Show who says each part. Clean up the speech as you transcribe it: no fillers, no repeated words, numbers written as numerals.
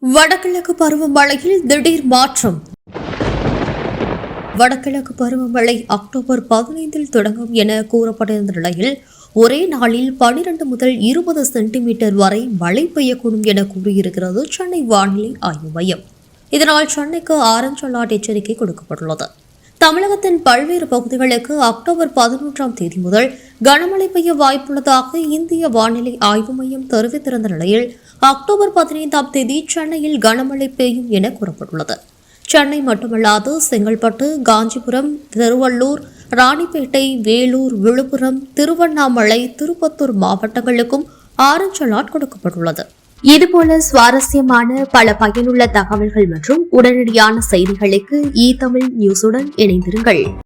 Speaker 1: வடகிழக்கு பருவமழையில் திடீர் மாற்றம். வடகிழக்கு பருவமழை அக்டோபர் 15 தொடங்கும் என கூறப்பட்டிருந்த நிலையில் ஒரே நாளில் 12 முதல் 20 சென்டிமீட்டர் வரை மழை பெய்யக்கூடும் என கூறியிருக்கிறது சென்னை வானிலை ஆய்வு மையம். இதனால் சென்னைக்கு ஆரஞ்சு அலர்ட் எச்சரிக்கை கொடுக்கப்பட்டுள்ளது. தமிழகத்தின் பல்வேறு பகுதிகளுக்கு அக்டோபர் 11ஆம் தேதி முதல் கனமழை பெய்ய வாய்ப்புள்ளதாக இந்திய வானிலை ஆய்வு மையம் தெரிவித்திருந்த நிலையில் அக்டோபர் 15ஆம் தேதி சென்னையில் கனமழை பெய்யும் என கூறப்பட்டுள்ளது. சென்னை மட்டுமல்லாது செங்கல்பட்டு, காஞ்சிபுரம், திருவள்ளூர், ராணிப்பேட்டை, வேலூர், விழுப்புரம், திருவண்ணாமலை, திருப்பத்தூர் மாவட்டங்களுக்கும் ஆரஞ்சு அலர்ட் கொடுக்கப்பட்டுள்ளது. இதுபோல சுவாரஸ்யமான பல பயனுள்ள தகவல்கள் மற்றும் உடனடியான செய்திகளுக்கு தமிழ் நியூஸுடன் இணைந்திருங்கள்.